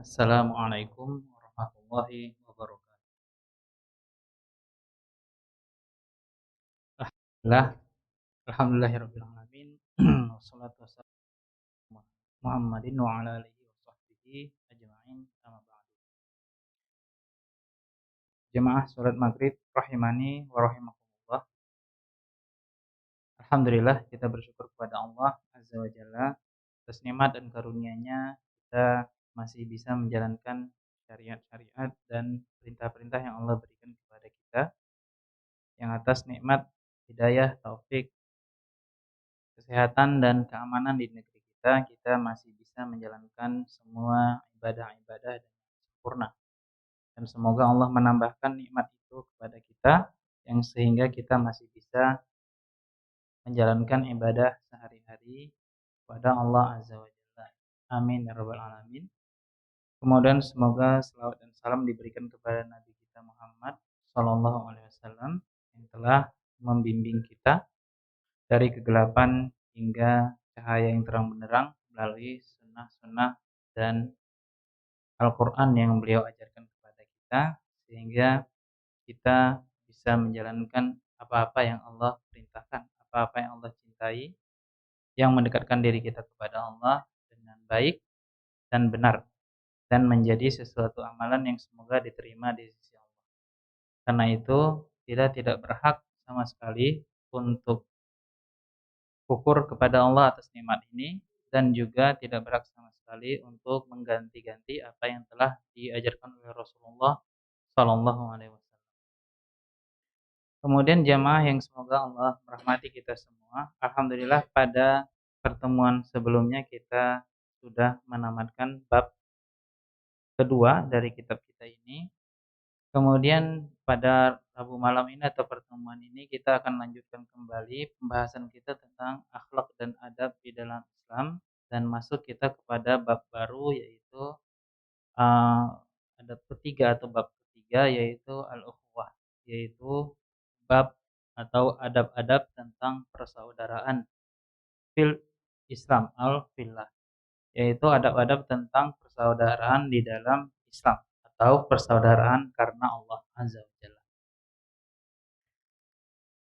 Assalamualaikum warahmatullahi wabarakatuh. Alhamdulillah, alhamdulillahirabbil alamin. Wassalatu wassalamu ala Muhammadin wa ala alihi wa sahbihi ajma'in. Amma ba'du. Jemaah salat Maghrib rahimani wa rahimakumullah. Alhamdulillah kita bersyukur kepada Allah Azza wa Jalla atas nikmat dan karunia-Nya kita masih bisa menjalankan syariat-syariat dan perintah-perintah yang Allah berikan kepada kita, yang atas nikmat hidayah, taufik, kesehatan dan keamanan di negeri kita masih bisa menjalankan semua ibadah-ibadah dengan sempurna. Dan semoga Allah menambahkan nikmat itu kepada kita yang sehingga kita masih bisa menjalankan ibadah sehari-hari kepada Allah Azza wa Jalla. Amin ya rabbal alamin. Kemudian semoga selawat dan salam diberikan kepada Nabi kita Muhammad sallallahu alaihi wasallam yang telah membimbing kita dari kegelapan hingga cahaya yang terang benderang melalui sunnah-sunnah dan Al-Quran yang beliau ajarkan kepada kita, sehingga kita bisa menjalankan apa-apa yang Allah perintahkan, apa-apa yang Allah cintai, yang mendekatkan diri kita kepada Allah dengan baik dan benar, dan menjadi sesuatu amalan yang semoga diterima di sisi Allah. Karena itu kita tidak berhak sama sekali untuk syukur kepada Allah atas nikmat ini, dan juga tidak berhak sama sekali untuk mengganti-ganti apa yang telah diajarkan oleh Rasulullah Shallallahu Alaihi Wasallam. Kemudian jamaah yang semoga Allah merahmati kita semua. Alhamdulillah pada pertemuan sebelumnya kita sudah menamatkan bab kedua dari kitab kita ini. Kemudian pada Rabu malam ini atau pertemuan ini kita akan lanjutkan kembali pembahasan kita tentang akhlak dan adab di dalam Islam, dan masuk kita kepada bab baru, yaitu uh, adab ketiga atau bab ketiga, yaitu al-ukhuwah, yaitu bab atau adab-adab tentang persaudaraan fil Islam al-fillah, yaitu adab-adab tentang persaudaraan di dalam Islam atau persaudaraan karena Allah Azza wa Jalla.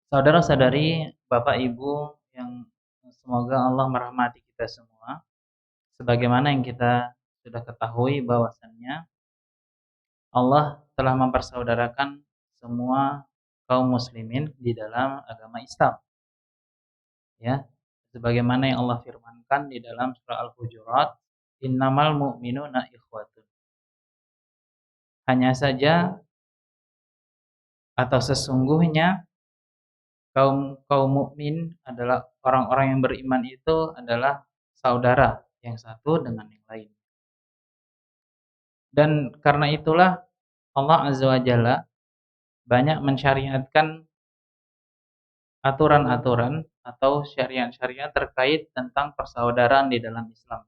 Saudara-saudari, Bapak Ibu yang semoga Allah merahmati kita semua, sebagaimana yang kita sudah ketahui bahwasannya Allah telah mempersaudarakan semua kaum muslimin di dalam agama Islam. Ya, sebagaimana yang Allah firmankan di dalam surah Al-Hujurat, innamal mu'minuna ikhwatun. Hanya saja atau sesungguhnya kaum kaum mukmin adalah orang-orang yang beriman, itu adalah saudara yang satu dengan yang lain. Dan karena itulah Allah Azza wa Jalla banyak mensyariatkan aturan-aturan atau syariat-syariat terkait tentang persaudaraan di dalam Islam.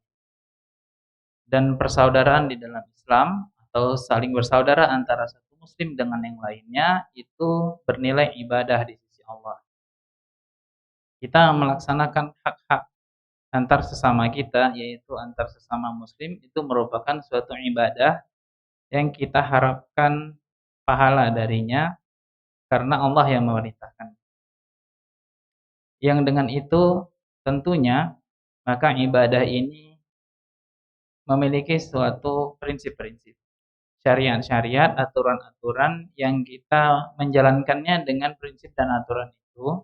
Dan persaudaraan di dalam Islam atau saling bersaudara antara satu muslim dengan yang lainnya itu bernilai ibadah di sisi Allah. Kita melaksanakan hak-hak antar sesama kita, yaitu antar sesama muslim, itu merupakan suatu ibadah yang kita harapkan pahala darinya karena Allah yang memerintahkan. Yang dengan itu tentunya maka ibadah ini memiliki suatu prinsip-prinsip, syariat-syariat, aturan-aturan yang kita menjalankannya dengan prinsip dan aturan itu.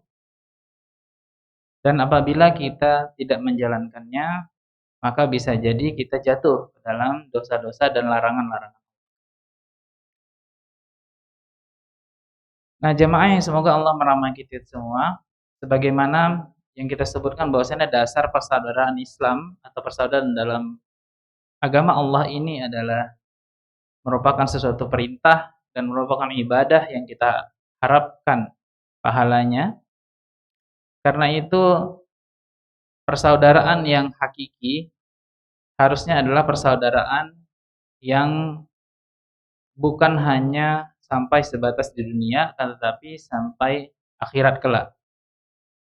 Dan apabila kita tidak menjalankannya, maka bisa jadi kita jatuh ke dalam dosa-dosa dan larangan-larangan. Nah, jemaah yang semoga Allah merahmati kita semua, sebagaimana yang kita sebutkan bahwasanya dasar persaudaraan Islam atau persaudaraan dalam agama Allah ini adalah merupakan sesuatu perintah dan merupakan ibadah yang kita harapkan pahalanya. Karena itu persaudaraan yang hakiki harusnya adalah persaudaraan yang bukan hanya sampai sebatas di dunia, tetapi sampai akhirat kelak.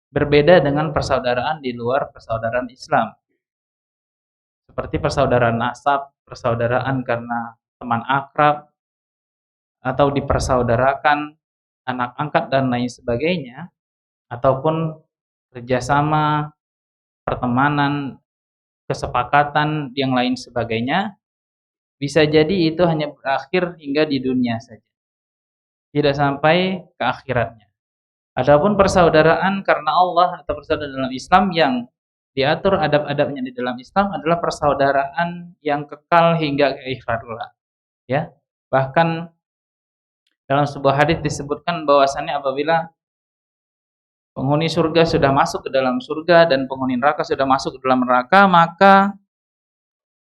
Berbeda dengan persaudaraan di luar persaudaraan Islam. seperti persaudaraan nasab, persaudaraan karena teman akrab, atau dipersaudarakan anak angkat dan lain sebagainya, ataupun kerjasama, pertemanan, kesepakatan yang lain sebagainya, bisa jadi itu hanya berakhir hingga di dunia saja, tidak sampai ke akhiratnya. Adapun persaudaraan karena Allah atau persaudaraan dalam Islam yang diatur adab-adabnya di dalam Islam adalah persaudaraan yang kekal hingga ke akhir kelak, ya. Bahkan dalam sebuah hadis disebutkan bahwasannya apabila penghuni surga sudah masuk ke dalam surga dan penghuni neraka sudah masuk ke dalam neraka, maka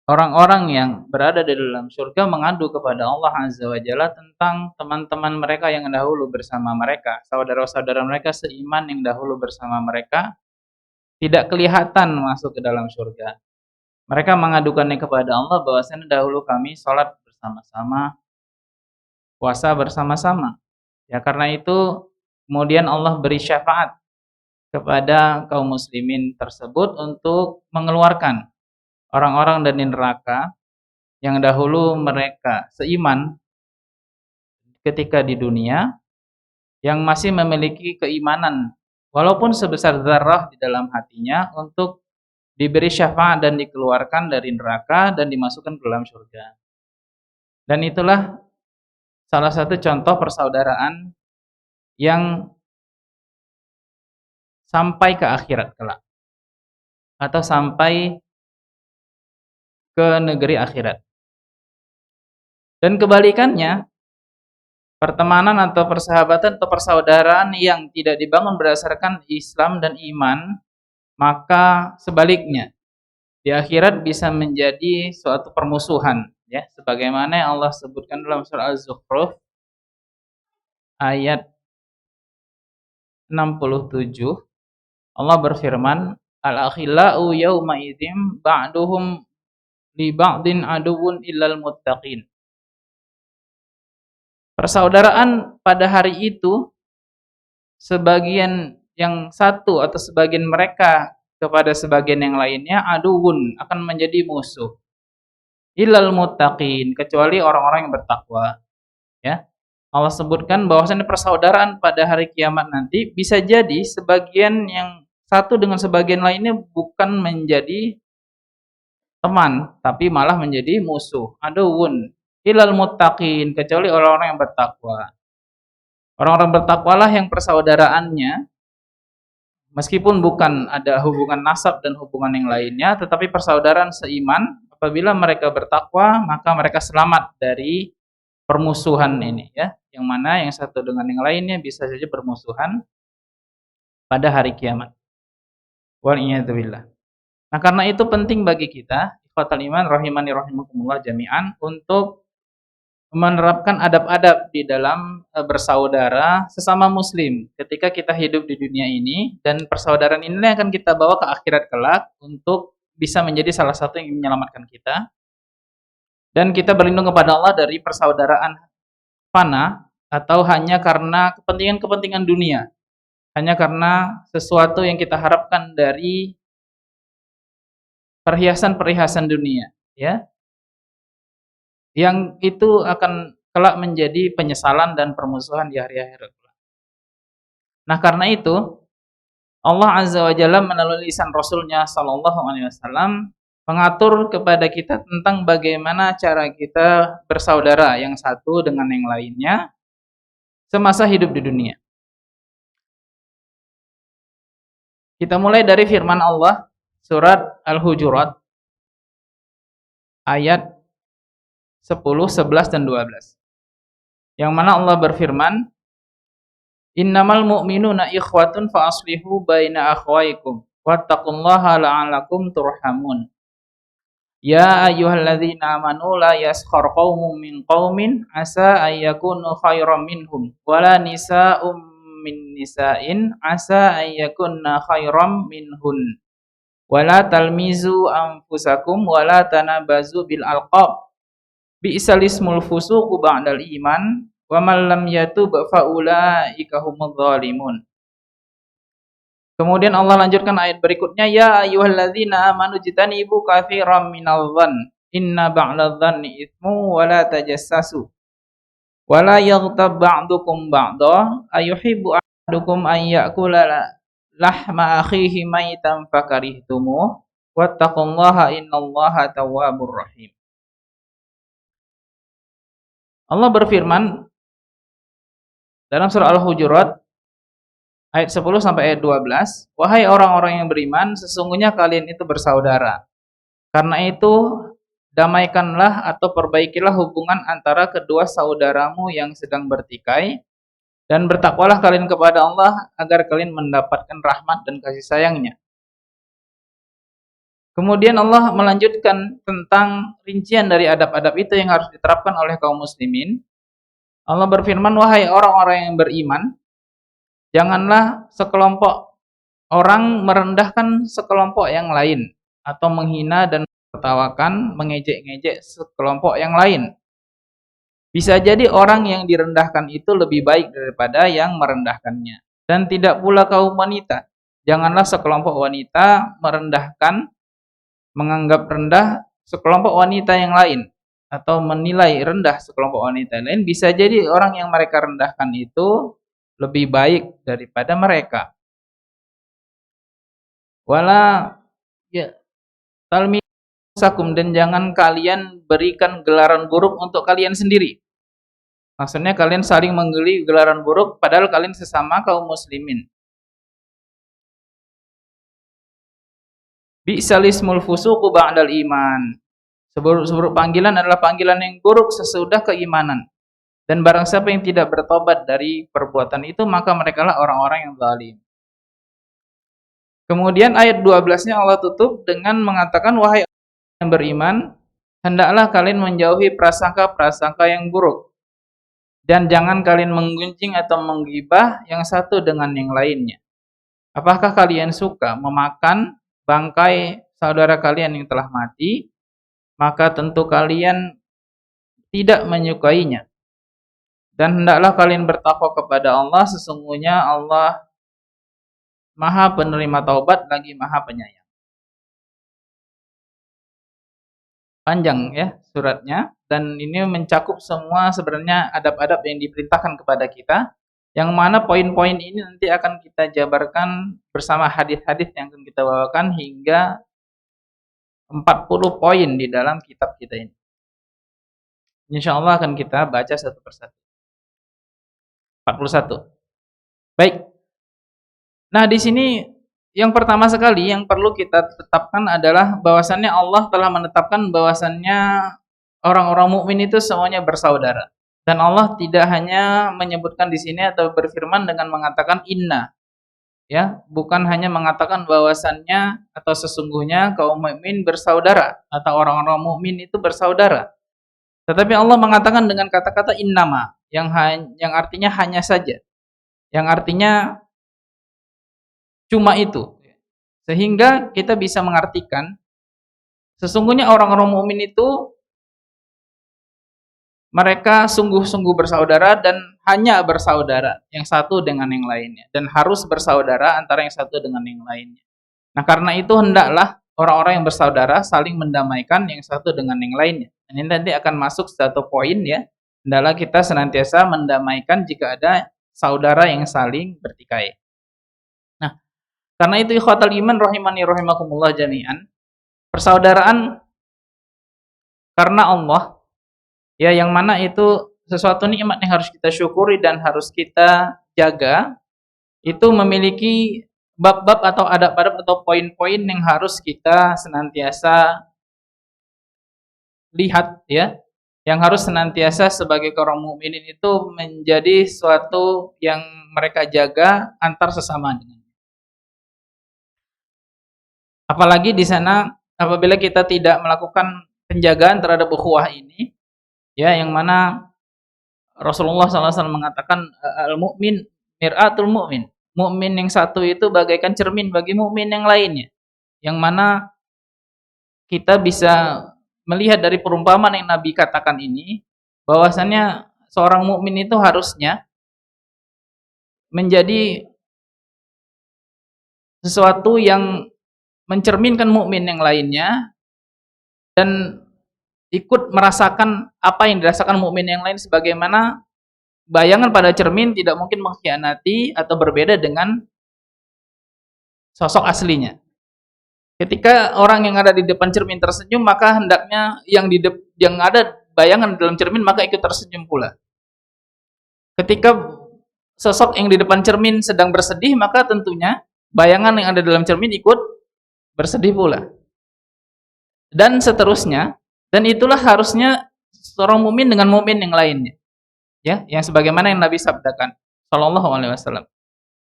orang-orang yang berada di dalam surga mengadu kepada Allah Azza wa Jalla tentang teman-teman mereka yang dahulu bersama mereka, saudara-saudara mereka seiman yang dahulu bersama mereka, tidak kelihatan masuk ke dalam surga. Mereka mengadukannya kepada Allah bahwasanya dahulu kami sholat bersama-sama, puasa bersama-sama. Ya, karena itu kemudian Allah beri syafaat kepada kaum muslimin tersebut untuk mengeluarkan orang-orang dari neraka yang dahulu mereka seiman ketika di dunia, yang masih memiliki keimanan walaupun sebesar zarrah di dalam hatinya, untuk diberi syafaat dan dikeluarkan dari neraka dan dimasukkan ke dalam surga. Dan itulah salah satu contoh persaudaraan yang sampai ke akhirat kelak, atau sampai ke negeri akhirat. Dan kebalikannya, pertemanan atau persahabatan atau persaudaraan yang tidak dibangun berdasarkan Islam dan iman, maka sebaliknya di akhirat bisa menjadi suatu permusuhan, ya, sebagaimana yang Allah sebutkan dalam surah Az-Zukhruf ayat 67. Allah berfirman, al-akhillau yauma idzin ba'duhum li ba'din aduwwun illal muttaqin. Persaudaraan pada hari itu, sebagian yang satu atau sebagian mereka kepada sebagian yang lainnya aduwwun, akan menjadi musuh. Illal muttaqin, kecuali orang-orang yang bertakwa, ya. Allah sebutkan bahwasanya persaudaraan pada hari kiamat nanti bisa jadi sebagian yang satu dengan sebagian lainnya bukan menjadi teman, tapi malah menjadi musuh. Aduwwun illal muttaqin, kecuali orang-orang yang bertakwa. Orang-orang bertakwalah yang persaudaraannya meskipun bukan ada hubungan nasab dan hubungan yang lainnya, tetapi persaudaraan seiman. Apabila mereka bertakwa, maka mereka selamat dari permusuhan ini, ya. Yang mana yang satu dengan yang lainnya bisa saja bermusuhan pada hari kiamat. Wal'iyadzubillah. Nah, karena itu penting bagi kita, ikhwatal iman rahimani rahimakumullah jami'an, untuk menerapkan adab-adab di dalam bersaudara sesama muslim ketika kita hidup di dunia ini, dan persaudaraan ini akan kita bawa ke akhirat kelak untuk bisa menjadi salah satu yang menyelamatkan kita, dan kita berlindung kepada Allah dari persaudaraan fana atau hanya karena kepentingan-kepentingan dunia, hanya karena sesuatu yang kita harapkan dari perhiasan-perhiasan dunia, ya, yang itu akan kelak menjadi penyesalan dan permusuhan di hari akhirat. Nah, karena itu Allah Azza wa Jalla melalui lisan Rasulnya Sallallahu Alaihi Wasallam mengatur kepada kita tentang bagaimana cara kita bersaudara yang satu dengan yang lainnya semasa hidup di dunia. Kita mulai dari firman Allah surat Al-Hujurat ayat 10, 11 dan 12. Yang mana Allah berfirman, innamal mu'minuna ikhwatun fa aslihu baina akhwaikum wattaqullaha la'allakum turhamun. Ya ayyuhalladzina amanu la yaskhar qaumun min qaumin asa ayyakunu khairam minhum wala nisa'um min nisa'in asa ayyakunna khairam minhun wala talmizu anfusakum wala tanabazu bil alqab bi'sal ismul fusuqu ba'dal iman wa man lam yatub fa ulaika humudz zalimun. Kemudian Allah lanjutkan ayat berikutnya, ya ayyuhalladzina amanu jitanibu katsiran minadh dhann inna ba'dadh dhanni itsmu wa la tajassasu wa la yaghtab ba'dukum ba'dha ayuhibbu ahadukum an ya'kula lahma akhihi maitan fakarihtumuh wattaqullaha innallaha tawwabur rahim. Allah berfirman dalam surah Al-Hujurat ayat 10 sampai ayat 12, wahai orang-orang yang beriman, sesungguhnya kalian itu bersaudara. Karena itu, damaikanlah atau perbaikilah hubungan antara kedua saudaramu yang sedang bertikai, dan bertakwalah kalian kepada Allah agar kalian mendapatkan rahmat dan kasih sayangnya. Kemudian Allah melanjutkan tentang rincian dari adab-adab itu yang harus diterapkan oleh kaum muslimin. Allah berfirman, wahai orang-orang yang beriman, janganlah sekelompok orang merendahkan sekelompok yang lain atau menghina dan tertawakan, mengejek-ngejek sekelompok yang lain. Bisa jadi orang yang direndahkan itu lebih baik daripada yang merendahkannya. Dan tidak pula kaum wanita. Janganlah sekelompok wanita merendahkan, menganggap rendah sekelompok wanita yang lain atau menilai rendah sekelompok wanita yang lain. Bisa jadi orang yang mereka rendahkan itu lebih baik daripada mereka. Wala ya talmisakum, dan jangan kalian berikan gelaran buruk untuk kalian sendiri. Maksudnya kalian saling menggeli gelaran buruk padahal kalian sesama kaum muslimin. Bi'sal ismul fusuqu ba'dal iman. Seburuk-seburuk panggilan adalah panggilan yang buruk sesudah keimanan. Dan barang siapa yang tidak bertobat dari perbuatan itu, maka merekalah orang-orang yang zalim. Kemudian ayat 12-nya Allah tutup dengan mengatakan, wahai orang yang beriman, hendaklah kalian menjauhi prasangka-prasangka yang buruk. Dan jangan kalian menggunjing atau menggibah yang satu dengan yang lainnya. Apakah kalian suka memakan bangkai saudara kalian yang telah mati? Maka tentu kalian tidak menyukainya. Dan hendaklah kalian bertakwa kepada Allah, sesungguhnya Allah Maha penerima taubat lagi Maha penyayang. Panjang ya suratnya, dan ini mencakup semua sebenarnya adab-adab yang diperintahkan kepada kita, yang mana poin-poin ini nanti akan kita jabarkan bersama hadis-hadis yang akan kita bawakan hingga 40 poin di dalam kitab kita ini. Insya Allah akan kita baca satu persatu. 41. Baik. Nah, di sini yang pertama sekali yang perlu kita tetapkan adalah bahwasannya Allah telah menetapkan bahwasannya orang-orang mukmin itu semuanya bersaudara. Dan Allah tidak hanya menyebutkan di sini atau berfirman dengan mengatakan inna, ya, bukan hanya mengatakan bahwasannya atau sesungguhnya kaum mukmin bersaudara atau orang-orang mukmin itu bersaudara. Tetapi Allah mengatakan dengan kata-kata innama yang artinya hanya saja. Yang artinya cuma itu. Sehingga kita bisa mengartikan sesungguhnya orang-orang mukmin itu mereka sungguh-sungguh bersaudara dan hanya bersaudara yang satu dengan yang lainnya, dan harus bersaudara antara yang satu dengan yang lainnya. Nah, karena itu hendaklah orang-orang yang bersaudara saling mendamaikan yang satu dengan yang lainnya. Dan ini nanti akan masuk satu poin ya. Hendaklah kita senantiasa mendamaikan jika ada saudara yang saling bertikai. Nah, karena itu ikhwatal iman rahimani rahimakumullah jami'an, persaudaraan karena Allah, ya, yang mana itu sesuatu nikmat yang harus kita syukuri dan harus kita jaga, itu memiliki bab-bab atau adab-adab atau poin-poin yang harus kita senantiasa lihat ya, yang harus senantiasa sebagai kaum mukminin itu menjadi suatu yang mereka jaga antar sesama dengan. Apalagi di sana apabila kita tidak melakukan penjagaan terhadap ukhuwah ini, ya, yang mana Rasulullah SAW mengatakan al-mu'min mir'atul mu'min. Mukmin yang satu itu bagaikan cermin bagi mukmin yang lainnya. Yang mana kita bisa melihat dari perumpamaan yang Nabi katakan ini, bahwasannya seorang mukmin itu harusnya menjadi sesuatu yang mencerminkan mukmin yang lainnya dan ikut merasakan apa yang dirasakan mukmin yang lain, sebagaimana bayangan pada cermin tidak mungkin mengkhianati atau berbeda dengan sosok aslinya. Ketika orang yang ada di depan cermin tersenyum, maka hendaknya yang ada bayangan dalam cermin maka ikut tersenyum pula. Ketika sosok yang di depan cermin sedang bersedih, maka tentunya bayangan yang ada dalam cermin ikut bersedih pula. Dan seterusnya, dan itulah harusnya seorang mukmin dengan mukmin yang lainnya. Ya, yang sebagaimana yang Nabi sabdakan sallallahu alaihi wasallam.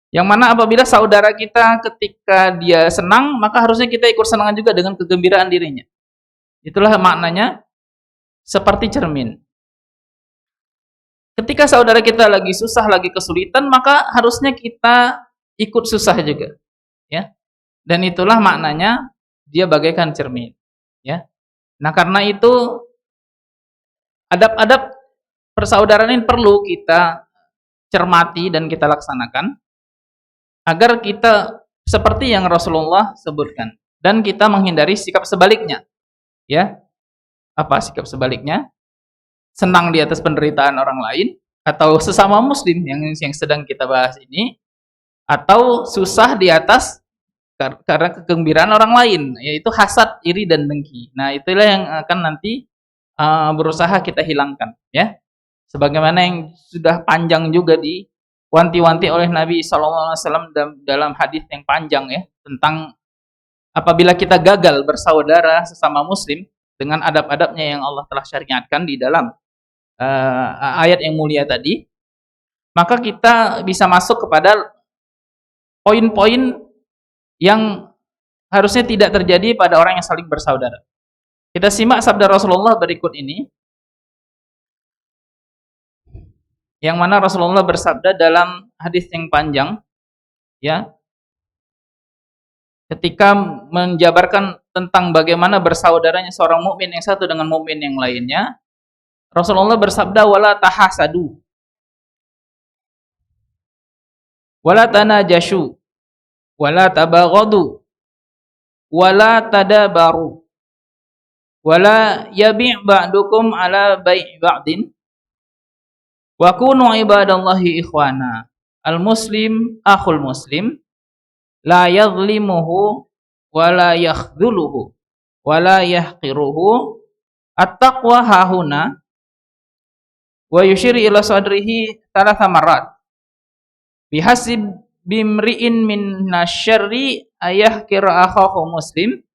Yang mana apabila saudara kita ketika dia senang, maka harusnya kita ikut senang juga dengan kegembiraan dirinya. Itulah maknanya seperti cermin. Ketika saudara kita lagi susah, lagi kesulitan, maka harusnya kita ikut susah juga, ya. Dan itulah maknanya dia bagaikan cermin, ya. Nah, karena itu adab-adab persaudaraan ini perlu kita cermati dan kita laksanakan agar kita seperti yang Rasulullah sebutkan dan kita menghindari sikap sebaliknya, ya. Apa sikap sebaliknya? Senang di atas penderitaan orang lain atau sesama muslim yang sedang kita bahas ini, atau susah di atas karena kegembiraan orang lain, yaitu hasad, iri dan dengki. Nah, itulah yang akan nanti berusaha kita hilangkan, ya. Sebagaimana yang sudah panjang juga diwanti-wanti oleh Nabi SAW dalam hadis yang panjang, ya, tentang apabila kita gagal bersaudara sesama muslim dengan adab-adabnya yang Allah telah syariatkan di dalam ayat yang mulia tadi, maka kita bisa masuk kepada poin-poin yang harusnya tidak terjadi pada orang yang saling bersaudara. Kita simak sabda Rasulullah berikut ini, yang mana Rasulullah bersabda dalam hadis yang panjang, ya, ketika menjabarkan tentang bagaimana bersaudaranya seorang mukmin yang satu dengan mukmin yang lainnya. Rasulullah bersabda, wala tahasadu, wala tanajashu, wala tabaghadu, wala tadabaru, wala yabi' ba'dukum ala bai' ba'din, wa kunu ibadallahi ikhwana. Al-muslim akhul muslim, la yadhlimuhu wa la yakhdhuluhu wa la yahqiruhu. At-taqwa hahuna, wa yushir ila sadrihi thalatha marrat. Bihasib bimri'in min nasyarri ayahkira akhahu muslim.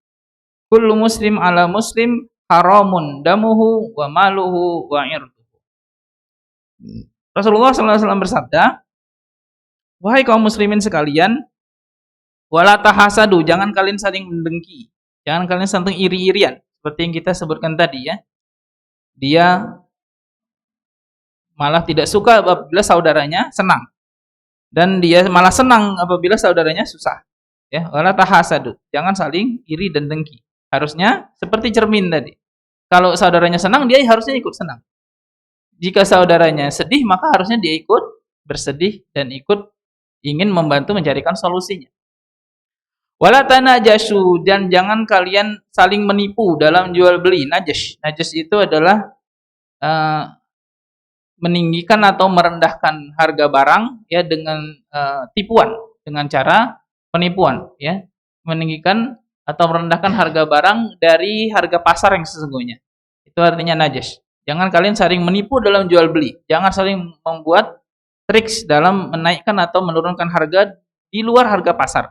Kullu muslim ala muslim haramun damuhu wa maluhu wa irduhu. Rasulullah SAW bersabda, wahai kaum muslimin sekalian, wala tahasadu, jangan kalian saling mendengki, jangan kalian saling iri-irian, seperti yang kita sebutkan tadi, ya. Dia malah tidak suka apabila saudaranya senang, dan dia malah senang apabila saudaranya susah, ya. Wala tahasadu, jangan saling iri dan dengki. Harusnya seperti cermin tadi. Kalau saudaranya senang, dia harusnya ikut senang. Jika saudaranya sedih, maka harusnya dia ikut bersedih dan ikut ingin membantu mencarikan solusinya. Wala tanajashu, dan jangan kalian saling menipu dalam jual beli. Najas itu adalah meninggikan atau merendahkan harga barang, ya, dengan tipuan, dengan cara penipuan, ya, meninggikan atau merendahkan harga barang dari harga pasar yang sesungguhnya. Itu artinya najas. Jangan kalian saling menipu dalam jual beli. Jangan saling membuat triks dalam menaikkan atau menurunkan harga di luar harga pasar.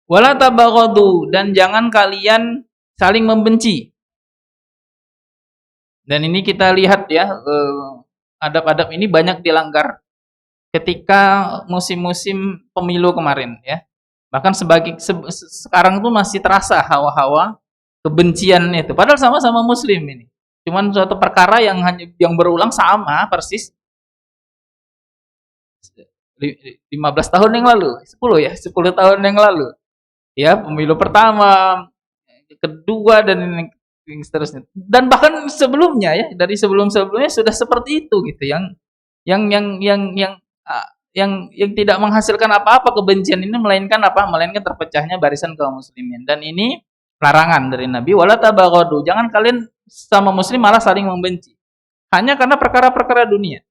Wala tabaghadu, dan jangan kalian saling membenci. Dan ini kita lihat, ya, adab-adab ini banyak dilanggar ketika musim-musim pemilu kemarin, ya. Bahkan sekarang tuh masih terasa hawa-hawa kebencian itu. Padahal sama-sama muslim ini. Cuman suatu perkara yang berulang sama persis 15 tahun yang lalu, 10 tahun yang lalu. Ya, pemilu pertama, kedua, dan yang seterusnya. Dan bahkan sebelumnya, ya, dari sebelum-sebelumnya sudah seperti itu, gitu. Yang yang tidak menghasilkan apa-apa kebencian ini melainkan apa? Melainkan terpecahnya barisan kaum muslimin. Dan ini larangan dari Nabi, wala tabaghadu. Jangan kalian sama muslim malah saling membenci. Hanya karena perkara-perkara dunia.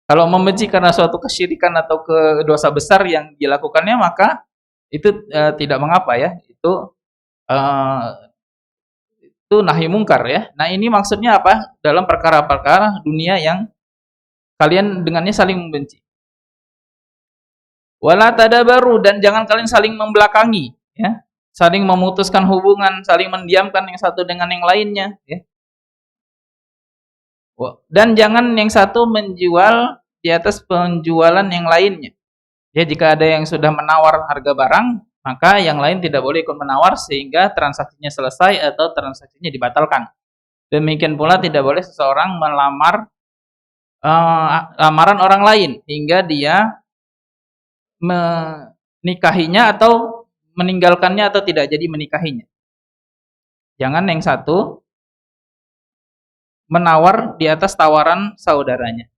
Kalau membenci karena suatu kesyirikan atau dosa besar yang dilakukannya, maka itu tidak mengapa ya. Eh, itu nahi mungkar ya. Nah, ini maksudnya apa? Dalam perkara-perkara dunia yang kalian dengannya saling membenci. Wala tadabaru, dan jangan kalian saling membelakangi ya. Saling memutuskan hubungan, saling mendiamkan yang satu dengan yang lainnya ya. Dan jangan yang satu menjual di atas penjualan yang lainnya. Ya, jika ada yang sudah menawar harga barang, maka yang lain tidak boleh ikut menawar sehingga transaksinya selesai atau transaksinya dibatalkan. Demikian pula tidak boleh seseorang melamar lamaran orang lain hingga dia menikahinya atau meninggalkannya atau tidak jadi menikahinya. Jangan yang satu menawar di atas tawaran saudaranya.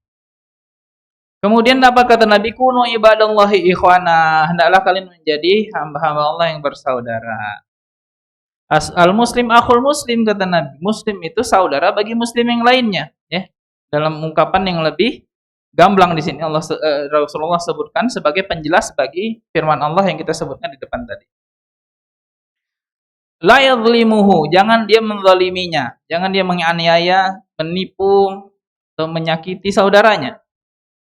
Kemudian apa kata Nabi? Kunu ibadallahi ikhwana. Hendaklah kalian menjadi hamba-hamba Allah yang bersaudara. Al-muslim akhul muslim, kata Nabi. Muslim itu saudara bagi muslim yang lainnya, ya. Dalam ungkapan yang lebih gamblang di sini Rasulullah sebutkan sebagai penjelas bagi firman Allah yang kita sebutkan di depan tadi. La yadhlimuhu, jangan dia menzaliminya, jangan dia menganiaya, menipu atau menyakiti saudaranya.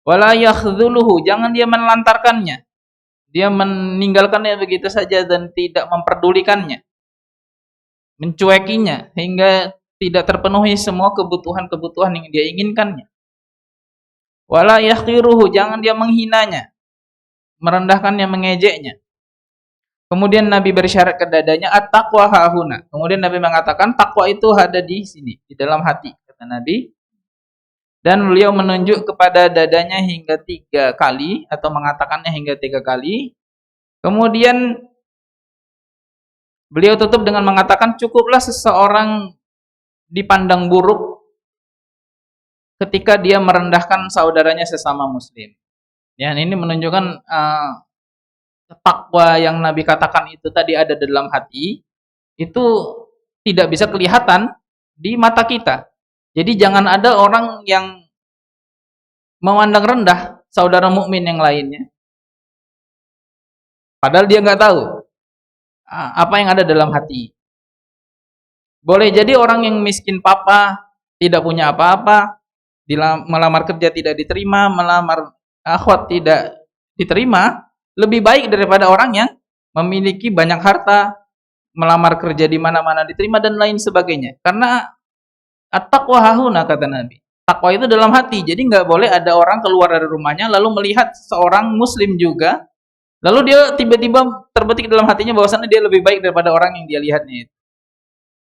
Wala yakhdhuluhu, jangan dia menelantarkannya. Dia meninggalkannya begitu saja dan tidak memperdulikannya. Mencuekinya hingga tidak terpenuhi semua kebutuhan-kebutuhan yang dia inginkannya. Wala yahqiruhu, jangan dia menghinanya, merendahkannya, mengejeknya. Kemudian Nabi bersyarat ke dadanya, at-taqwa hahuna. Kemudian Nabi mengatakan takwa itu ada di sini, di dalam hati, kata Nabi. Dan beliau menunjuk kepada dadanya hingga 3 kali atau mengatakannya hingga 3 kali. Kemudian beliau tutup dengan mengatakan cukuplah seseorang dipandang buruk ketika dia merendahkan saudaranya sesama muslim. Ya, ini menunjukkan takwa yang Nabi katakan itu tadi ada dalam hati, itu tidak bisa kelihatan di mata kita. Jadi jangan ada orang yang memandang rendah saudara mukmin yang lainnya, padahal dia nggak tahu apa yang ada dalam hati. Boleh jadi orang yang miskin papa, tidak punya apa-apa, melamar kerja tidak diterima, melamar akhwat tidak diterima, lebih baik daripada orang yang memiliki banyak harta, melamar kerja di mana-mana diterima dan lain sebagainya. Karena at-taqwa hahuna, kata Nabi. Takwa itu dalam hati. Jadi nggak boleh ada orang keluar dari rumahnya lalu melihat seorang muslim juga, lalu dia tiba-tiba terbetik dalam hatinya bahwasannya dia lebih baik daripada orang yang dia lihatnya itu.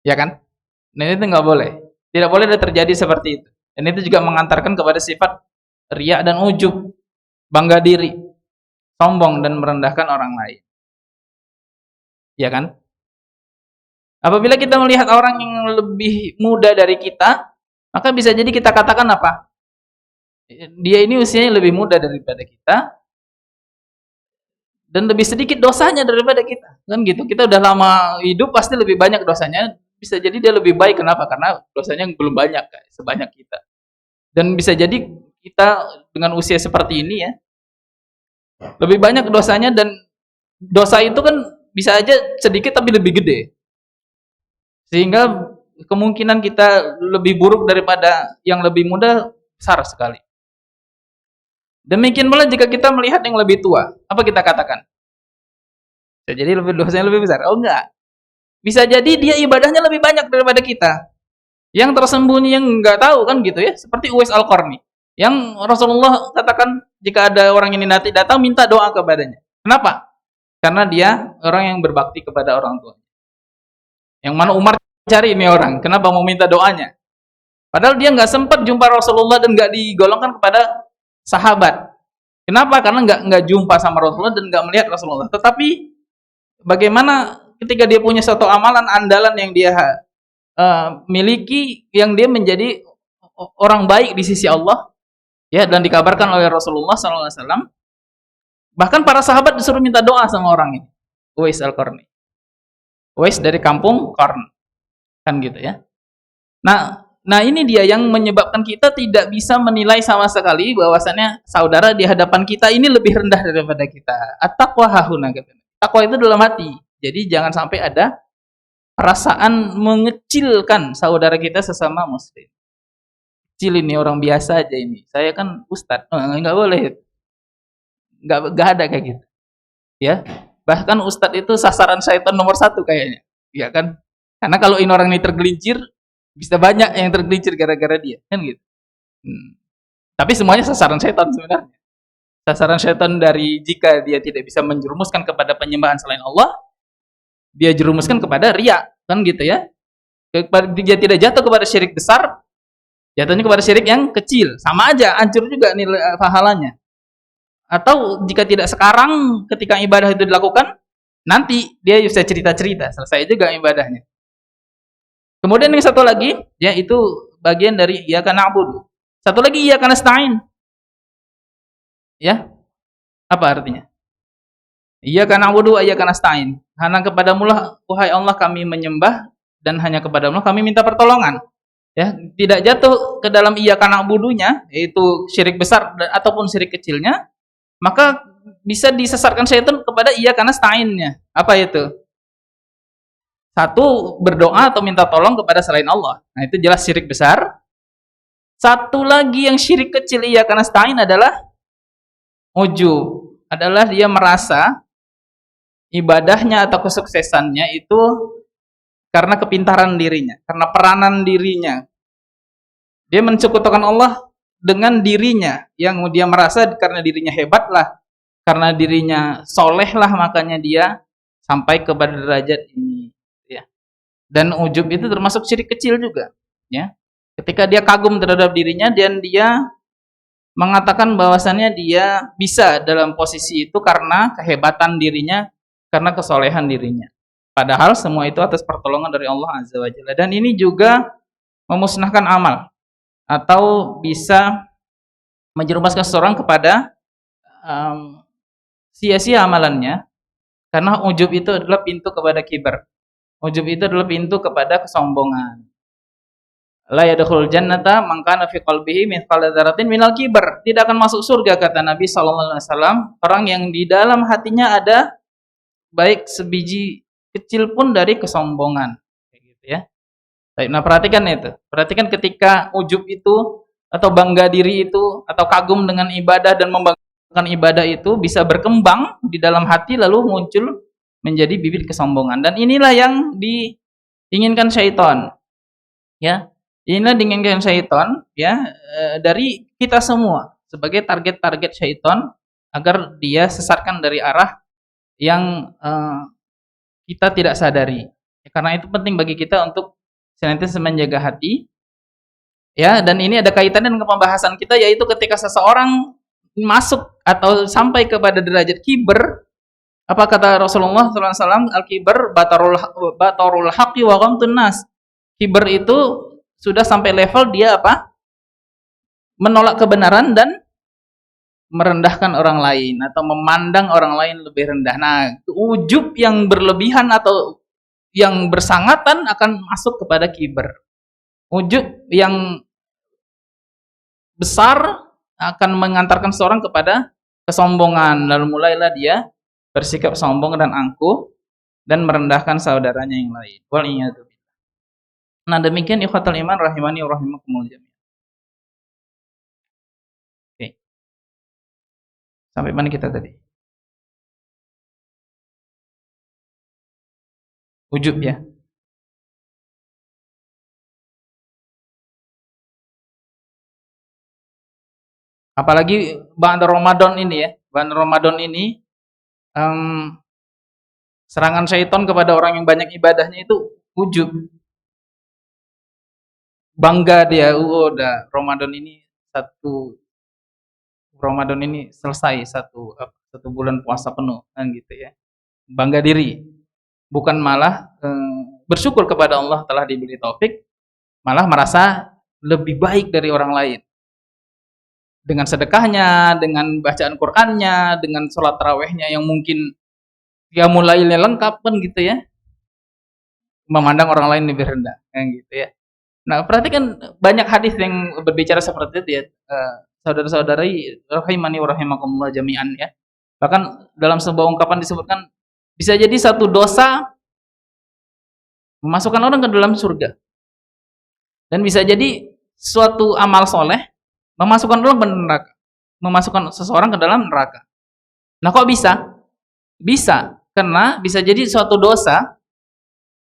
Ya kan? Nah, itu nggak boleh. Tidak boleh ada terjadi seperti itu. Dan itu juga mengantarkan kepada sifat riya dan ujub, bangga diri, sombong dan merendahkan orang lain. Ya kan? Apabila kita melihat orang yang lebih muda dari kita, maka bisa jadi kita katakan apa? Dia ini usianya lebih muda daripada kita dan lebih sedikit dosanya daripada kita. Kan gitu. Kita udah lama hidup pasti lebih banyak dosanya. Bisa jadi dia lebih baik. Kenapa? Karena dosanya belum banyak sebanyak kita. Dan bisa jadi kita dengan usia seperti ini ya, lebih banyak dosanya, dan dosa itu kan bisa aja sedikit tapi lebih gede. Sehingga kemungkinan kita lebih buruk daripada yang lebih muda besar sekali. Demikian pula jika kita melihat yang lebih tua, apa kita katakan? Bisa jadi dosanya lebih besar. Oh enggak. Bisa jadi dia ibadahnya lebih banyak daripada kita. Yang tersembunyi yang enggak tahu kan gitu ya, seperti Uwais Al-Qarni. Yang Rasulullah katakan jika ada orang ini nanti datang minta doa kepadanya. Kenapa? Karena dia orang yang berbakti kepada orang tua. Yang mana Umar cari ini orang, kenapa mau minta doanya? Padahal dia nggak sempat jumpa Rasulullah dan nggak digolongkan kepada sahabat. Kenapa? Karena nggak jumpa sama Rasulullah dan nggak melihat Rasulullah. Tetapi bagaimana ketika dia punya suatu amalan andalan yang dia miliki, yang dia menjadi orang baik di sisi Allah, ya, dan dikabarkan oleh Rasulullah SAW, Bahkan para sahabat disuruh minta doa sama orang ini. Uwais Al-Qarni. Uwais dari kampung Qarn, kan gitu ya. Nah ini dia yang menyebabkan kita tidak bisa menilai sama sekali bahwasannya saudara di hadapan kita ini lebih rendah daripada kita. At-taqwa hahuna katanya. Takwa itu dalam hati. Jadi jangan sampai ada perasaan mengecilkan saudara kita sesama muslim. Kecil ini orang biasa aja ini. Saya kan ustadz. Enggak boleh. Enggak ada kayak gitu. Ya. Bahkan ustadz itu sasaran syaitan nomor 1 kayaknya. Ya kan? Karena kalau ini orang ini tergelincir, bisa banyak yang tergelincir gara-gara dia, kan gitu. Tapi semuanya sasaran setan sebenarnya. Sasaran setan dari jika dia tidak bisa menjerumuskan kepada penyembahan selain Allah, dia jerumuskan kepada riya, kan gitu ya. Dia tidak jatuh kepada syirik besar, jatuhnya kepada syirik yang kecil. Sama aja, hancur juga nilai pahalanya. Atau jika tidak sekarang ketika ibadah itu dilakukan, nanti dia bisa cerita-cerita, selesai juga ibadahnya. Kemudian yang satu lagi, yaitu bagian dari iyyaka na'budu. Satu lagi iyyaka nasta'in. Ya, apa artinya? Iyyaka na'budu wa iyyaka nasta'in. Hanya kepadamu lah, wahai Allah, kami menyembah dan hanya kepadamu kami minta pertolongan. Ya, tidak jatuh ke dalam iyyaka na'budunya, yaitu syirik besar ataupun syirik kecilnya, maka bisa disesatkan syaitan kepada iyyaka nasta'innya. Apa itu? Satu, berdoa atau minta tolong kepada selain Allah. Nah, itu jelas syirik besar. Satu lagi yang syirik kecil iyyaka nasta'in adalah ujub. Adalah dia merasa ibadahnya atau kesuksesannya itu karena kepintaran dirinya, karena peranan dirinya. Dia mensekutukan Allah dengan dirinya, yang dia merasa karena dirinya hebat lah, karena dirinya soleh lah, makanya dia sampai kepada derajat ini. Ya. Dan ujub itu termasuk syirik kecil juga. Ya. Ketika dia kagum terhadap dirinya dan dia mengatakan bahwasannya dia bisa dalam posisi itu karena kehebatan dirinya, karena kesolehan dirinya. Padahal semua itu atas pertolongan dari Allah Azza wa Jalla. Dan ini juga memusnahkan amal atau bisa menjerumuskan seseorang kepada sia-sia amalannya, karena ujub itu adalah pintu kepada kibar. Ujub itu adalah pintu kepada kesombongan. La yadkhulul jannata man kana fi qalbihi mithqala dzarratin minal kibar. Tidak akan masuk surga kata Nabi sallallahu alaihi wasallam orang yang di dalam hatinya ada baik sebiji kecil pun dari kesombongan. Kayak gitu ya. Nah, perhatikan itu. Perhatikan ketika ujub itu atau bangga diri itu atau kagum dengan ibadah dan membanggakan ibadah itu bisa berkembang di dalam hati lalu muncul menjadi bibit kesombongan. Dan inilah yang diinginkan syaitan. Ya. Inilah diinginkan syaitan ya dari kita semua sebagai target-target syaitan agar dia sesatkan dari arah yang kita tidak sadari. Karena itu penting bagi kita untuk senantiasa menjaga hati. Ya, dan ini ada kaitannya dengan pembahasan kita, yaitu ketika seseorang masuk atau sampai kepada derajat kiber, apa kata Rasulullah SAW? Al-kibar batarul haqqi wa ghamtun nas. Kiber itu sudah sampai level dia apa? Menolak kebenaran dan merendahkan orang lain atau memandang orang lain lebih rendah. Nah, ujub yang berlebihan atau yang bersangatan akan masuk kepada kiber. Ujub yang besar akan mengantarkan seorang kepada kesombongan. Lalu mulailah dia bersikap sombong dan angkuh dan merendahkan saudaranya yang lain. Waliyadu. Nah, demikian ikhwatul iman rahimani wa rahimakumullah jami'an. Oke. Sampai mana kita tadi? Ujub ya. Apalagi bulan Ramadan ini ya. Bulan Ramadan ini serangan syaitan kepada orang yang banyak ibadahnya itu ujub. Bangga dia, udah Ramadan ini selesai satu bulan puasa penuh kan gitu ya. Bangga diri. Bukan malah bersyukur kepada Allah telah diberi taufik, malah merasa lebih baik dari orang lain. dengan sedekahnya, dengan bacaan Qur'annya, dengan sholat tarawehnya yang mungkin qiyamul lailnya lengkap kan gitu ya, memandang orang lain lebih rendah kan gitu ya. Nah, perhatikan banyak hadis yang berbicara seperti itu ya. Saudara-saudari rahimani wa rahimakumullah jami'an ya. Bahkan dalam sebuah ungkapan disebutkan bisa jadi satu dosa memasukkan orang ke dalam surga dan bisa jadi suatu amal soleh memasukkan orang ke neraka, memasukkan seseorang ke dalam neraka. Nah, kok bisa? Bisa karena bisa jadi suatu dosa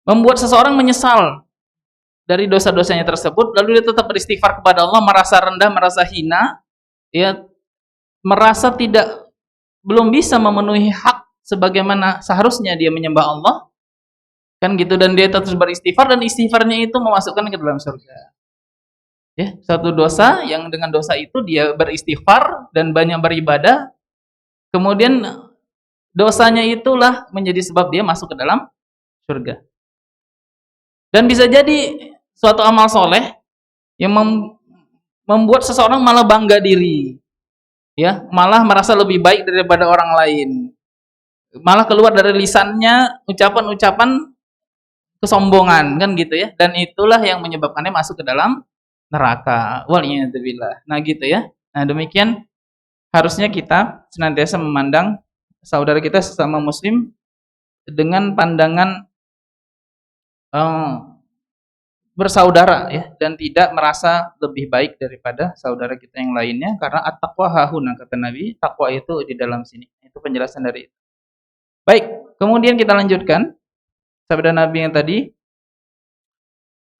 membuat seseorang menyesal dari dosa-dosanya tersebut, lalu dia tetap beristighfar kepada Allah, merasa rendah, merasa hina, ya, merasa belum bisa memenuhi hak sebagaimana seharusnya dia menyembah Allah, kan gitu, dan dia terus beristighfar dan istighfarnya itu memasukkan ke dalam surga. Ya, satu dosa yang dengan dosa itu dia beristighfar dan banyak beribadah, kemudian dosanya itulah menjadi sebab dia masuk ke dalam surga. Dan bisa jadi suatu amal soleh yang membuat seseorang malah bangga diri, ya, malah merasa lebih baik daripada orang lain, malah keluar dari lisannya ucapan-ucapan kesombongan kan gitu ya, dan itulah yang menyebabkannya masuk ke dalam neraka. Waliyadzubillah. Nah gitu ya. Nah demikian harusnya kita senantiasa memandang saudara kita sesama muslim dengan pandangan bersaudara ya, dan tidak merasa lebih baik daripada saudara kita yang lainnya, karena at-taqwa hahuna, kata Nabi, takwa itu di dalam sini. Itu penjelasan dari itu. Baik, kemudian kita lanjutkan sabda Nabi yang tadi.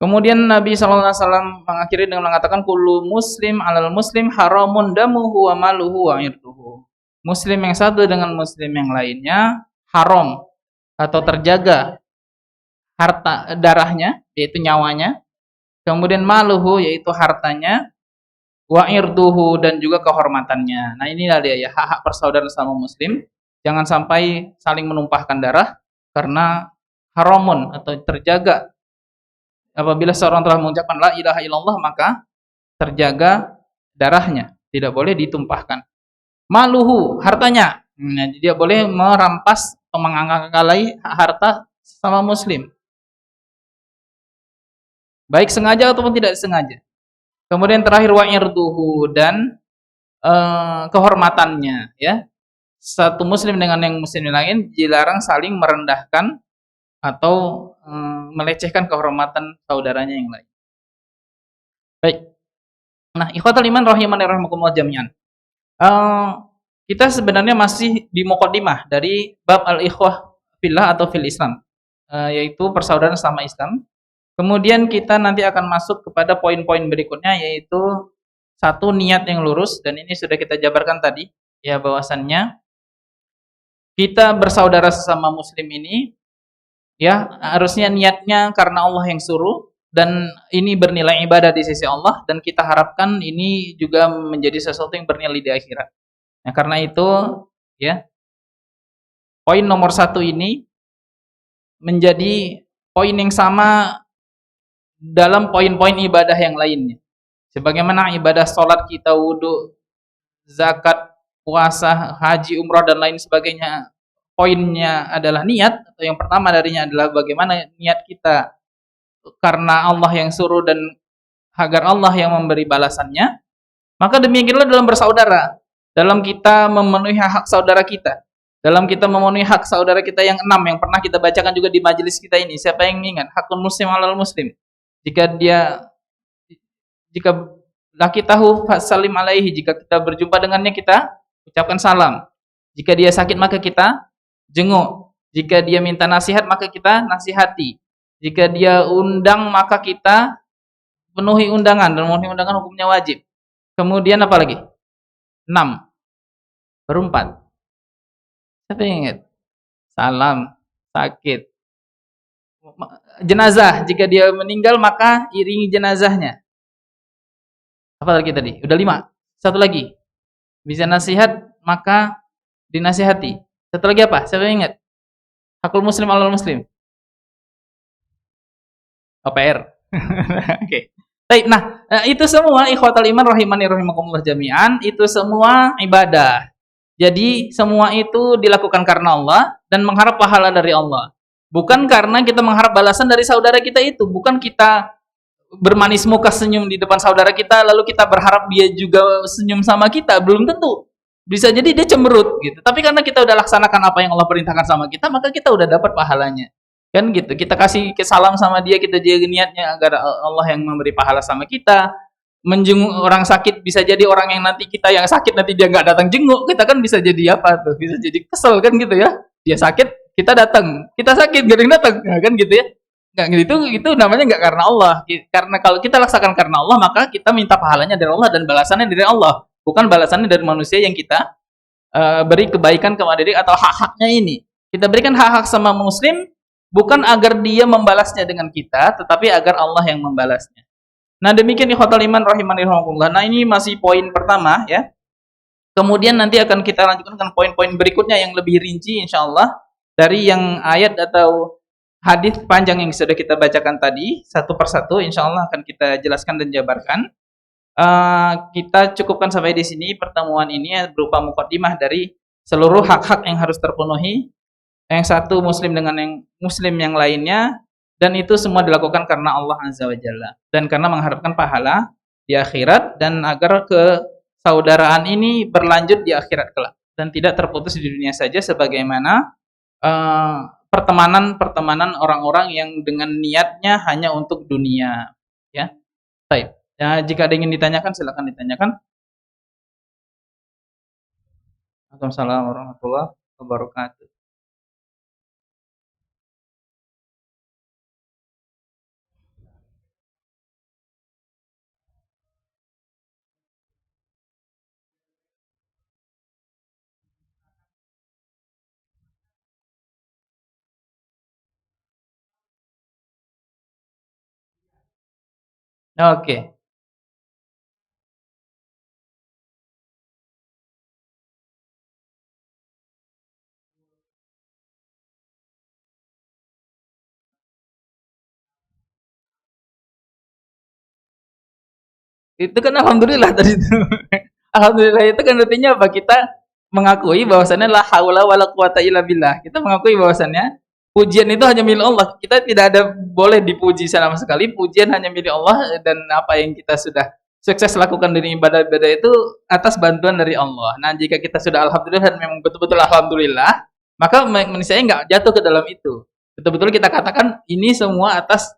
Kemudian Nabi SAW mengakhiri dengan mengatakan kullu muslim alal muslim haramun damuhu wa maluhu wa irduhu. Muslim yang satu dengan muslim yang lainnya haram atau terjaga harta darahnya, yaitu nyawanya, kemudian maluhu, yaitu hartanya, wa irduhu, dan juga kehormatannya. Nah inilah dia ya, hak-hak persaudaraan sama muslim. Jangan sampai saling menumpahkan darah karena haramun atau terjaga. Apabila seorang telah mengucapkan la ilaha illallah, maka terjaga darahnya, tidak boleh ditumpahkan. Maluhu, hartanya, nah, dia boleh merampas atau mengangkat-angkalai harta sama muslim, baik sengaja ataupun tidak sengaja. Kemudian terakhir wa irduhu, dan kehormatannya ya. Satu muslim dengan yang muslim lain dilarang saling merendahkan atau melecehkan kehormatan saudaranya yang lain. Baik. Nah, ikhwatul iman rahimani rahimakumullah jami'an. Kita sebenarnya masih di muqaddimah dari bab al-ikhwah fillah atau fil Islam, yaitu persaudaraan sama Islam. Kemudian kita nanti akan masuk kepada poin-poin berikutnya, yaitu satu, niat yang lurus, dan ini sudah kita jabarkan tadi ya, bahwasannya kita bersaudara sesama muslim ini ya harusnya niatnya karena Allah yang suruh, dan ini bernilai ibadah di sisi Allah, dan kita harapkan ini juga menjadi sesuatu yang bernilai di akhirat. Nah karena itu ya, poin nomor 1 ini menjadi poin yang sama dalam poin-poin ibadah yang lainnya. Sebagaimana ibadah sholat kita, wudhu, zakat, puasa, haji, umrah, dan lain sebagainya, poinnya adalah niat, atau yang pertama darinya adalah bagaimana niat kita karena Allah yang suruh dan agar Allah yang memberi balasannya. Maka demikianlah dalam bersaudara, dalam kita memenuhi hak saudara kita, dalam kita memenuhi hak saudara kita yang 6 yang pernah kita bacakan juga di majelis kita ini. Siapa yang ingat? Hakul muslim alal muslim. Jika laki tahu salim alaihi, jika kita berjumpa dengannya kita ucapkan salam. Jika dia sakit maka kita jenguk. Jika dia minta nasihat maka kita nasihati. Jika dia undang maka kita penuhi undangan, dan memenuhi undangan hukumnya wajib. Kemudian apa lagi? 6. Baru 4. Siapa yang ingat? Salam, sakit. Jenazah, jika dia meninggal maka iringi jenazahnya. Apa lagi tadi? Udah 5. Satu lagi. Bisa nasihat maka dinasihati. Satu lagi apa? Siapa yang ingat? Hakul muslim alal muslim. OPR. Oke. Baik, nah, itu semua ikhwatal iman rahimani rahimakumullah jami'an, itu semua ibadah. Jadi semua itu dilakukan karena Allah dan mengharap pahala dari Allah. Bukan karena kita mengharap balasan dari saudara kita itu, bukan kita bermanis muka senyum di depan saudara kita lalu kita berharap dia juga senyum sama kita, belum tentu. Bisa jadi dia cemberut gitu. Tapi karena kita udah laksanakan apa yang Allah perintahkan sama kita, maka kita udah dapat pahalanya. Kan gitu. Kita kasih salam sama dia, kita jaga niatnya agar Allah yang memberi pahala sama kita. Menjenguk orang sakit, bisa jadi orang yang nanti kita yang sakit nanti dia nggak datang jenguk, kita kan bisa jadi apa tuh? Bisa jadi kesel kan gitu ya. Dia sakit, kita datang. Kita sakit, gak ada yang datang. Nah, kan gitu ya. Nggak gitu, itu namanya nggak karena Allah. Karena kalau kita laksanakan karena Allah, maka kita minta pahalanya dari Allah dan balasannya dari Allah, bukan balasannya dari manusia yang kita beri kebaikan kepada diri atau hak-haknya ini. Kita berikan hak-hak sama muslim bukan agar dia membalasnya dengan kita, tetapi agar Allah yang membalasnya. Nah, demikian ikhwatal iman rahimani rahimakumullah. Nah, ini masih poin pertama ya. Kemudian nanti akan kita lanjutkan dengan poin-poin berikutnya yang lebih rinci insyaallah dari yang ayat atau hadis panjang yang sudah kita bacakan tadi, satu persatu insyaallah akan kita jelaskan dan jabarkan. Kita cukupkan sampai di sini pertemuan ini berupa mukadimah dari seluruh hak-hak yang harus terpenuhi yang satu muslim dengan yang muslim yang lainnya, dan itu semua dilakukan karena Allah Azza wa Jalla dan karena mengharapkan pahala di akhirat dan agar kesaudaraan ini berlanjut di akhirat kelak dan tidak terputus di dunia saja sebagaimana pertemanan orang-orang yang dengan niatnya hanya untuk dunia ya. Baik. Ya, jika ada ingin ditanyakan silakan ditanyakan. Assalamualaikum warahmatullahi wabarakatuh. Oke. Itu kan alhamdulillah tadi itu. Alhamdulillah itu kan artinya apa? Kita mengakui bahwasannya la haula wala quwata illa billah. Kita mengakui bahwasannya pujian itu hanya milik Allah. Kita tidak ada boleh dipuji sama sekali. Pujian hanya milik Allah dan apa yang kita sudah sukses lakukan dari ibadah-ibadah itu atas bantuan dari Allah. Nah, jika kita sudah alhamdulillah dan memang betul-betul alhamdulillah, maka manusia nggak jatuh ke dalam itu. Betul-betul kita katakan ini semua atas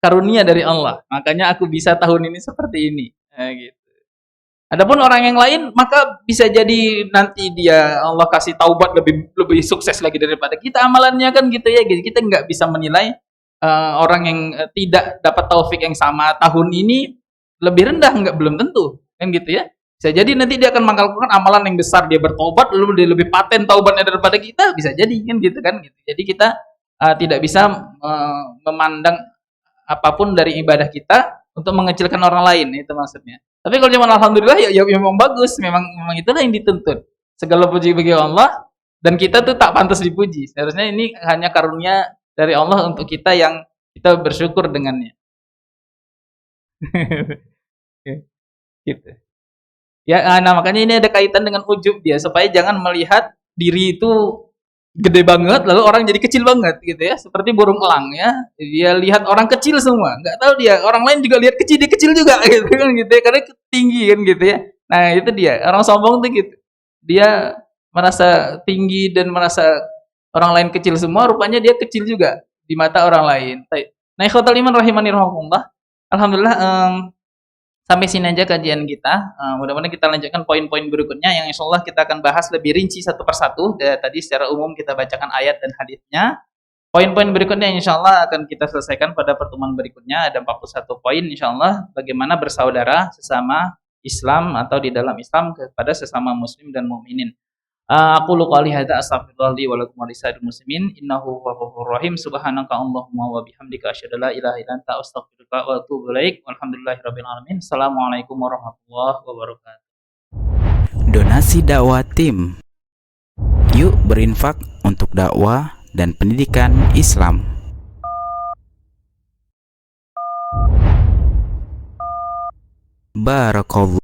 karunia dari Allah. Makanya aku bisa tahun ini seperti ini. Nah, gitu. Adapun orang yang lain maka bisa jadi nanti dia Allah kasih taubat lebih sukses lagi daripada kita amalannya kan gitu ya. Kita nggak bisa menilai orang yang tidak dapat taufik yang sama tahun ini lebih rendah, nggak, belum tentu kan gitu ya. Bisa jadi nanti dia akan melakukan amalan yang besar, dia bertobat lalu dia lebih paten taubatnya daripada kita, bisa jadi kan gitu kan gitu. Jadi kita tidak bisa memandang apapun dari ibadah kita untuk mengecilkan orang lain, itu maksudnya. Tapi kalau cuma alhamdulillah ya memang bagus, memang itulah yang dituntut. Segala puji bagi Allah dan kita tuh tak pantas dipuji. Seharusnya ini hanya karunia dari Allah untuk kita yang kita bersyukur dengannya. Gitu. Ya, nah makanya ini ada kaitan dengan ujub dia supaya jangan melihat diri itu gede banget lalu orang jadi kecil banget gitu ya, seperti burung elang ya, dia lihat orang kecil semua, nggak tahu dia orang lain juga lihat kecil, dia kecil juga gitu kan gitu ya, karena tinggi kan gitu ya. Nah itu dia orang sombong tuh gitu, dia merasa tinggi dan merasa orang lain kecil semua, rupanya dia kecil juga di mata orang lain. Nah ikhwatal iman rahimani rahimakumullah, alhamdulillah sampai sini aja kajian kita. Mudah-mudahan kita lanjutkan poin-poin berikutnya yang insyaallah kita akan bahas lebih rinci satu persatu. Tadi secara umum kita bacakan ayat dan hadisnya. Poin-poin berikutnya insyaallah akan kita selesaikan pada pertemuan berikutnya. Ada 41 poin insyaallah bagaimana bersaudara sesama Islam atau di dalam Islam kepada sesama muslim dan mukminin. Aku qouli hadza astaghfirullah li wa lakum wa lisa'iril muslimin innahu huwal ghafurur rahim. Subhanaka Allahumma wa bihamdika asyhadu an la ilaha illa anta astaghfiruka wa atubu ilaik. Walhamdulillahirabbil alamin. Assalamualaikum warahmatullahi wabarakatuh. Donasi dakwah tim. Yuk berinfak untuk dakwah dan pendidikan Islam. Barakallahu